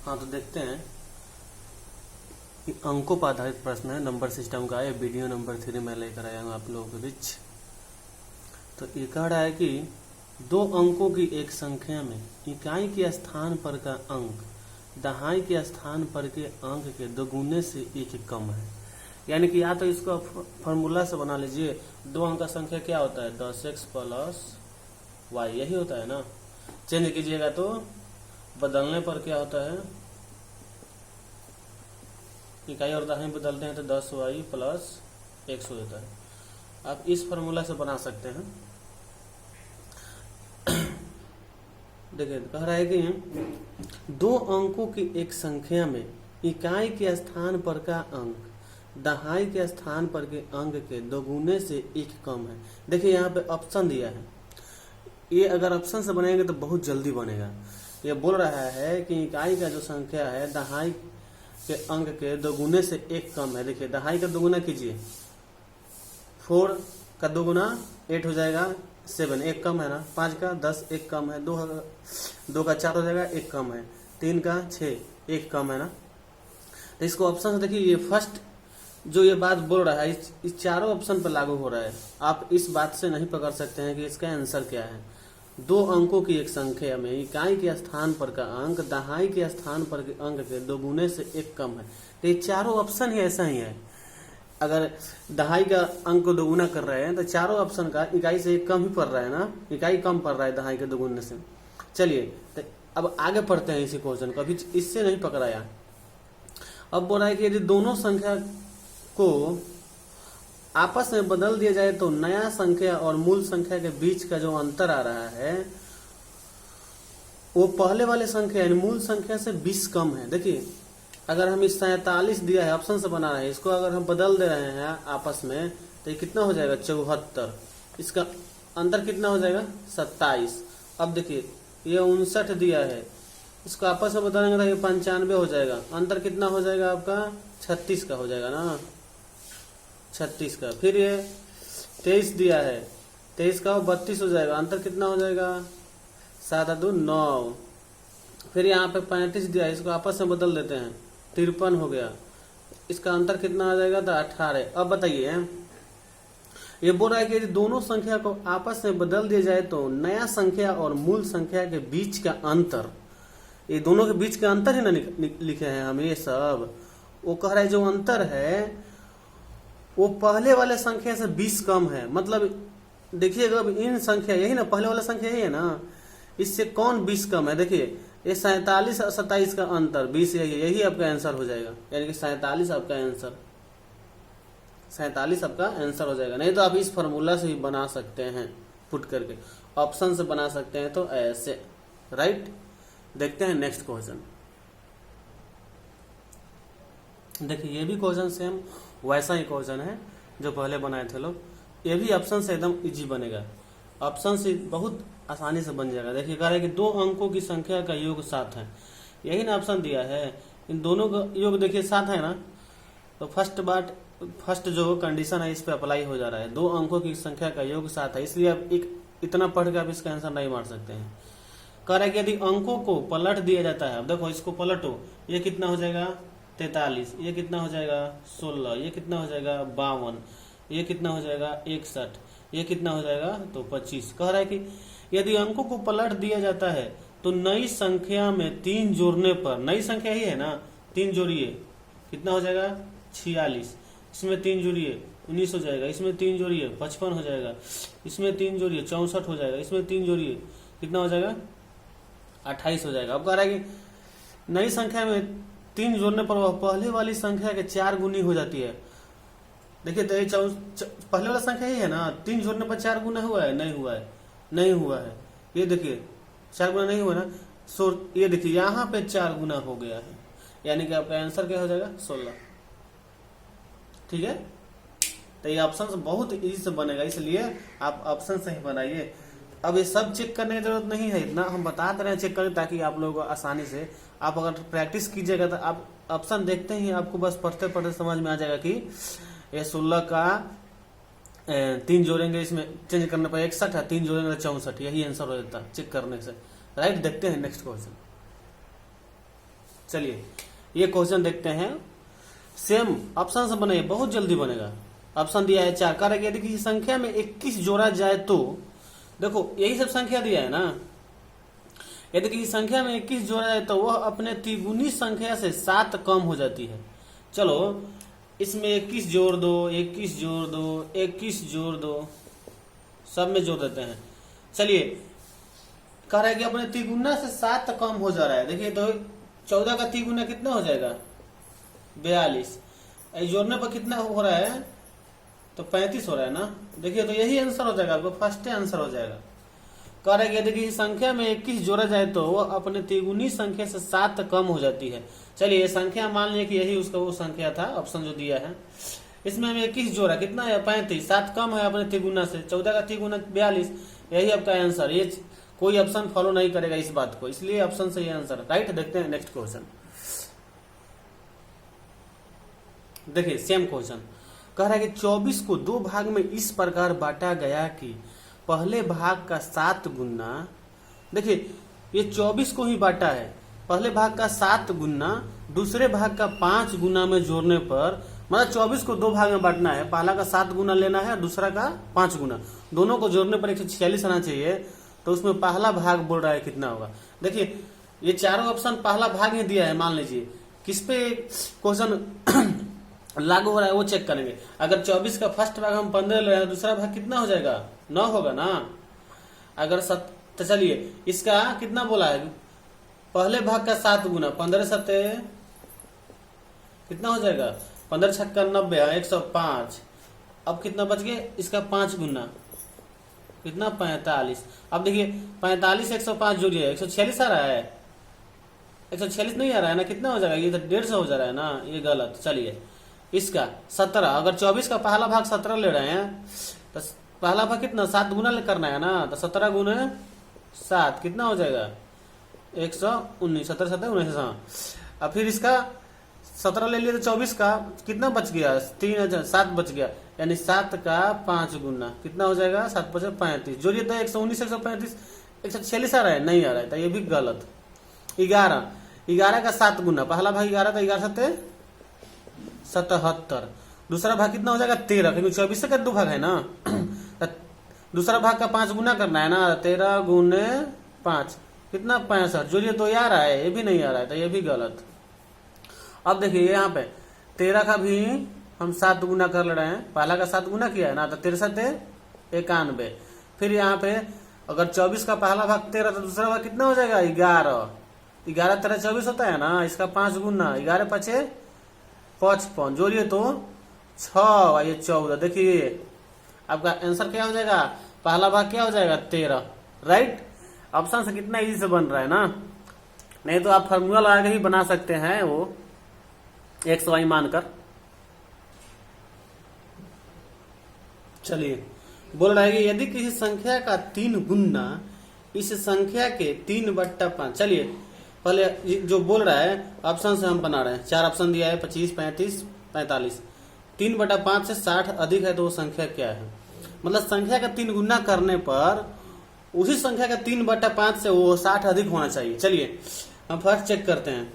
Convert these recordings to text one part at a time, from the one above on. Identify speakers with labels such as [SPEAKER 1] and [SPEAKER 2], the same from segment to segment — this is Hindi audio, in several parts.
[SPEAKER 1] हाँ, तो देखते हैं कि अंकों पर आधारित प्रश्न है, नंबर सिस्टम का है। वीडियो नंबर 3 में लेकर आया हूँ आप लोगों के बीच। तो ये कह रहा है कि दो अंकों की एक संख्या में इकाई के स्थान पर का अंक दहाई के स्थान पर के अंक के दोगुने से एक कम है। यानी कि या तो इसको फॉर्मूला से बना लीजिए, दो अंक का संख्या क्या होता है 10x प्लस वाई, यही होता है ना। चेंज कीजिएगा तो बदलने पर क्या होता है, इकाई और दहाई बदलते हैं तो 10y प्लस x हो जाता है। आप इस फॉर्मूला से बना सकते हैं। देखिए कह रहा है कि दो अंकों की एक संख्या में इकाई के स्थान पर का अंक दहाई के स्थान पर के अंक के दोगुने से एक कम है। देखिए यहाँ पे ऑप्शन दिया है, ये अगर ऑप्शन से बनेंगे तो बहुत जल्दी बनेगा। ये बोल रहा है कि इकाई का जो संख्या है दहाई के अंक के दोगुने से एक कम है। देखिए दहाई का दोगुना कीजिए, 4 का दोगुना 8 हो जाएगा, 7 एक कम है ना, 5 का 10 एक कम है, 2 का 4 हो जाएगा एक कम है, 3 का 6 एक कम है ना। तो इसको ऑप्शन से देखिए, ये फर्स्ट जो ये बात बोल रहा है इस चारों ऑप्शन पर लागू हो रहा है। आप इस बात से नहीं पकड़ सकते हैं कि इसका आंसर क्या है। दो अंकों की एक संख्या में इकाई के स्थान पर का अंक दहाई के स्थान पर के अंक के दोगुने से एक कम है। तो ये चारों ऑप्शन ही ऐसा ही है। अगर दहाई का अंक को दोगुना कर रहे हैं तो चारों ऑप्शन का इकाई से एक कम ही पड़ रहा है ना, इकाई कम पड़ रहा है दहाई के दोगुने से। चलिए तो अब आगे पढ़ते हैं इसी क्वेश्चन को, अभी इससे नहीं पकड़ाया। अब बोल रहा है कि यदि दोनों संख्या को आपस में बदल दिया जाए तो नया संख्या और मूल संख्या के बीच का जो अंतर आ रहा है वो पहले वाले संख्या यानी मूल संख्या से 20 कम है। देखिए अगर हम इस 47 दिया है, ऑप्शन से बना रहे हैं, इसको अगर हम बदल दे रहे हैं आपस में तो ये कितना हो जाएगा 74। इसका अंतर कितना हो जाएगा 27। अब देखिए ये 59 दिया है, इसको आपस में बदलेंगे तो ये 95 हो जाएगा। अंतर कितना हो जाएगा आपका 36 का हो जाएगा ना, 36 का। फिर ये 23 दिया है, 23 का 32 हो जाएगा। अंतर कितना हो जाएगा 7 2 9। फिर यहाँ पे 35 दिया है, इसको आपस में बदल देते हैं 53 हो गया। इसका अंतर कितना आ जाएगा तो 18। अब बताइए, ये बोल रहा है कि यदि दोनों संख्या को आपस में बदल दिया जाए तो नया संख्या और मूल संख्या के बीच का अंतर, ये दोनों के बीच का अंतर ही ना लिखे हैं हम ये सब। वो कह रहा है जो अंतर है वो पहले वाले संख्या से 20 कम है। मतलब देखिएगा अब इन संख्या यही ना, पहले वाला संख्या यही है ना, इससे कौन 20 कम है। देखिए ये 47 और 27 का अंतर 20 यही आपका आंसर हो जाएगा। यानी कि 47 आपका आंसर, 47 आपका आंसर हो जाएगा। नहीं तो आप इस फॉर्मूला से ही बना सकते हैं, पुट करके ऑप्शन से बना सकते हैं तो ऐसे, राइट। देखते हैं नेक्स्ट क्वेश्चन। देखिए ये भी क्वेश्चन सेम वैसा ही क्वेश्चन है जो पहले बनाए थे लोग। ये भी ऑप्शन से एकदम इजी बनेगा, ऑप्शन से बहुत आसानी से बन जाएगा। देखिए कह रहा है कि दो अंकों की संख्या का योग 7 है, यही ना ऑप्शन दिया है। इन दोनों का योग देखिए 7 है ना, तो फर्स्ट जो कंडीशन है इस पे अप्लाई हो जा रहा है। दो अंकों की संख्या का योग 7 है, इसलिए आप इतना पढ़ के आप इसका आंसर नहीं मार सकते हैं। कह रहा है कि यदि अंकों को पलट दिया जाता है, अब देखो इसको पलटो, ये कितना हो जाएगा 43, ये कितना हो जाएगा 16, ये कितना हो जाएगा 52, ये कितना हो जाएगा 61, ये कितना हो जाएगा तो 25। कह रहा है कि यदि अंकों को पलट दिया जाता है तो नई संख्या में 3 जोड़ने पर, नई संख्या ही है ना, 3 जोड़िए कितना हो जाएगा 46, इसमें 3 जोड़िए 19 हो जाएगा, इसमें 3 जोड़िए 55 हो जाएगा, इसमें 3 जोड़िए 64 हो जाएगा, इसमें 3 जोड़िए कितना हो जाएगा 28 हो जाएगा। अब कह रहा है कि नई संख्या में 3 जोड़ने पर वह पहले वाली संख्या के 4 गुनी हो जाती है। देखिए तो पहले वाला संख्या ही है ना, 3 जोड़ने पर 4 गुना हुआ है, नहीं हुआ है, नहीं हुआ है। ये देखिए 4 गुना नहीं हुआ ना, ये देखिए यहाँ पे 4 गुना हो गया है, यानी कि आपका आंसर क्या हो जाएगा 16। ठीक है, तो ये ऑप्शन से बहुत इजी से बनेगा, इसलिए आप ऑप्शन से ही बनाइए। अब ये सब चेक करने की जरूरत नहीं है, इतना हम बता रहे हैं चेक करें ताकि आप लोगों को आसानी से, आप अगर प्रैक्टिस कीजिएगा तो आप ऑप्शन देखते ही आपको बस पढ़ते पढ़ते समझ में आ जाएगा कि ये 16 का 3 जोड़ेंगे, इसमें चेंज करने पर 61 है, 3 जोड़ेंगे तो 64, यही आंसर हो जाता है चेक करने से, राइट। देखते हैं नेक्स्ट क्वेश्चन। चलिए ये क्वेश्चन देखते हैं, सेम ऑप्शन से बने, बहुत जल्दी बनेगा। ऑप्शन दिया है 4, कह रहा है यदि किसी संख्या में 21 जोड़ा जाए तो, देखो यही सब संख्या दिया है ना, यदि किसी संख्या में 21 जोड़ा जाए तो वह अपने त्रिगुणी संख्या से 7 कम हो जाती है। चलो इसमें 21 जोड़ दो, 21 जोड़ दो, 21 जोड़ दो, सब में जोड़ देते हैं। चलिए कह रहा है कि अपने त्रिगुणा से 7 कम हो जा रहा है। देखिए तो 14 का त्रिगुणा कितना हो जाएगा 42, जोड़ने पर कितना हो रहा है तो 35 हो रहा है ना। देखिए तो यही आंसर हो जाएगा, आपको फर्स्ट आंसर हो जाएगा। कह रहा है कि यदि संख्या में 21 जोड़ा जाए तो वह अपने त्रिगुणी संख्या से 7 कम हो जाती है। चलिए ये संख्या मान लिया कि यही उसका वो संख्या था, ऑप्शन जो दिया है। इसमें हमें 21 जोड़ा कितना है 35, 7 कम है अपने त्रिगुणा से, 14 का त्रिगुणा 42, यही आपका आंसर। ये कोई ऑप्शन फॉलो नहीं करेगा इस बात को, इसलिए ऑप्शन से ये आंसर राइट। देखते हैं नेक्स्ट क्वेश्चन। देखिए सेम क्वेश्चन कह रहा है कि 24 को 2 भाग में इस प्रकार बांटा गया कि पहले भाग का 7 गुना, देखिए ये 24 को ही बांटा है, पहले भाग का 7 गुना दूसरे भाग का 5 गुना में जोड़ने पर, मतलब 24 को 2 भाग में बांटना है, पहला का 7 गुना लेना है और दूसरा का 5 गुना, दोनों को जोड़ने पर 146 आना चाहिए। तो उसमें पहला भाग बोल रहा है कितना होगा। देखिए ये चारों ऑप्शन पहला भाग ही दिया है, मान लीजिए किस पे क्वेश्चन लागू हो रहा है वो चेक करेंगे। अगर 24 का फर्स्ट भाग हम 15 ले रहे हैं, दूसरा भाग कितना हो जाएगा 9 होगा ना। अगर तो चलिए इसका कितना बोला है, पहले भाग का 7 गुना, 15 सत्ते कितना हो जाएगा, 15 छक्का 90, 105। अब कितना बच गया, इसका 5 गुना कितना 45। अब देखिए 45 105 जोड़िए 146 आ रहा है, 146 नहीं आ रहा है ना, कितना हो जाएगा, ये तो 150 हो जा रहा है ना, ये गलत। चलिए इसका 17, अगर 24 का पहला भाग 17 ले रहे हैं तो पहला भाग कितना 7 गुना करना है ना, तो 17 गुना 7 कितना हो जाएगा 119, 17 7 19। हाँ अब फिर इसका 17 ले लिया तो 24 का कितना बच गया 7 बच गया, यानी 7 का 5 गुना कितना हो जाएगा 7 5 35, जोड़िए तो 119 135 146 आ रहा है, नहीं आ रहा है, तो ये भी गलत। 11 का 7 गुना, पहला भाग 11 था, 11 7 77, दूसरा भाग कितना हो जाएगा 13, क्योंकि 24 का 2 भाग है ना। दूसरा भाग का 5 गुना करना है ना, 13 गुने 5 कितना 65, जोड़िए तो आ रहा है, ये भी नहीं आ रहा है, तो ये भी गलत। अब देखिए यहाँ पे 13 का भी हम 7 गुना कर ले रहे हैं, पहला का 7 गुना किया है ना, तो 13 91। फिर यहाँ पे अगर 24 का पहला भाग 13 तो दूसरा भाग कितना हो जाएगा 11, 11 13 24 होता है ना, इसका 5 गुना 11 5 55, जोड़िए तो 6, ये 14। देखिए आपका आंसर क्या हो जाएगा, पहला भाग क्या हो जाएगा 13, राइट। ऑप्शन से कितना इजी से बन रहा है ना, नहीं तो आप फार्मूला लगा के ही बना सकते हैं वो एक्स वाई मानकर। चलिए बोल रहा है कि यदि किसी संख्या का 3 गुना इस संख्या के 3/5, चलिए पहले जो बोल रहा है ऑप्शन से हम बना रहे हैं, 4 ऑप्शन दिया है 25 35 45, 3/5 से 60 अधिक है तो वो संख्या क्या है। मतलब संख्या का 3 गुना करने पर उसी संख्या का 3/5 से वो 60 अधिक होना चाहिए। चलिए हम फर्स्ट चेक करते हैं,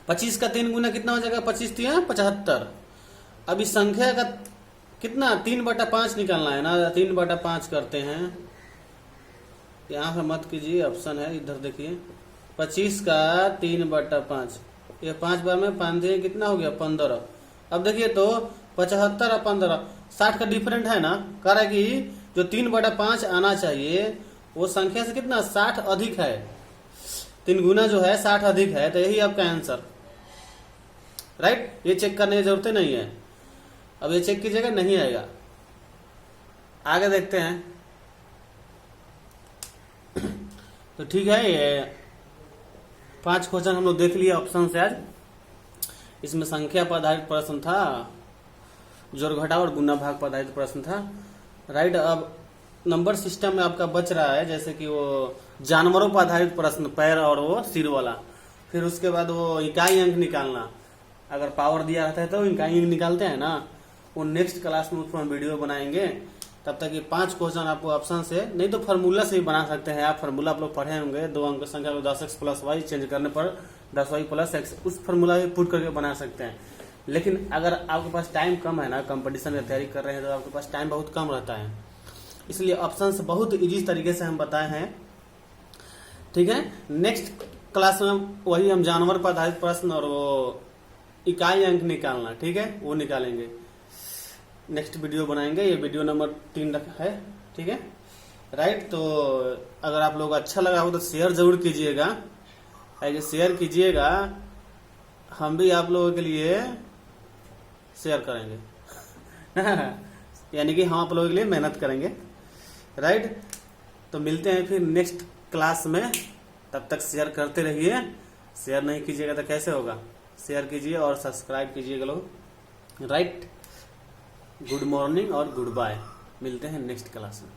[SPEAKER 1] 25 का 3 गुना कितना हो जाएगा, 25 3 75। अब इस संख्या का कितना 3/5 निकालना है ना, 3/5 करते हैं, यहाँ पे मत कीजिए, ऑप्शन है इधर देखिए, 25 का 3/5, ये 5 बार में 5 दिए कितना हो गया 15। अब देखिए तो 75 और 15 60 का डिफरेंट है ना, कह रहा है कि जो 3/5 आना चाहिए वो संख्या से कितना 60 अधिक है, 3 गुना जो है 60 अधिक है, तो यही आपका आंसर, राइट। ये चेक करने की जरूरत नहीं है, अब ये चेक कीजिएगा नहीं आएगा। आगे देखते हैं। तो ठीक है, ये 5 क्वेश्चन हम लोग देख लिए ऑप्शन से आज। इसमें संख्या पर आधारित प्रश्न था, जोड़ घटाव और गुना भाग पर आधारित प्रश्न था, राइट। अब नंबर सिस्टम में आपका बच रहा है जैसे कि वो जानवरों पर आधारित प्रश्न, पैर और वो सिर वाला, फिर उसके बाद वो इकाई अंक निकालना, अगर पावर दिया रहता है तो इकाई अंक निकालते हैं ना, वो नेक्स्ट क्लास में उसमें वीडियो बनाएंगे, तब तक ये 5 क्वेश्चन आपको ऑप्शन से, नहीं तो फार्मूला से ही बना सकते हैं आप। फार्मूला आप लोग पढ़े होंगे, 2 अंक संख्या को 10x प्लस वाई चेंज करने पर 10y प्लस एक्स, उस फार्मूला में पुट करके बना सकते हैं। लेकिन अगर आपके पास टाइम कम है ना, कंपटीशन की तैयारी कर रहे हैं तो आपके पास टाइम बहुत कम रहता है, इसलिए ऑप्शन बहुत इजी तरीके से हम बताए हैं। ठीक है, नेक्स्ट क्लास में वही हम जानवर पर आधारित प्रश्न और वो इकाई अंक निकालना, ठीक है, वो निकालेंगे। नेक्स्ट वीडियो बनाएंगे, ये वीडियो नंबर 3 है, ठीक है, राइट। तो अगर आप लोग अच्छा लगा हो तो शेयर जरूर कीजिएगा, शेयर कीजिएगा, हम भी आप लोगों के लिए शेयर करेंगे यानी कि हम आप लोगों के लिए मेहनत करेंगे, राइट। तो मिलते हैं फिर नेक्स्ट क्लास में, तब तक शेयर करते रहिए। शेयर नहीं कीजिएगा तो कैसे होगा, शेयर कीजिए और सब्सक्राइब कीजिएगा लोग, राइट। गुड मॉर्निंग और गुड बाय, मिलते हैं नेक्स्ट क्लास में।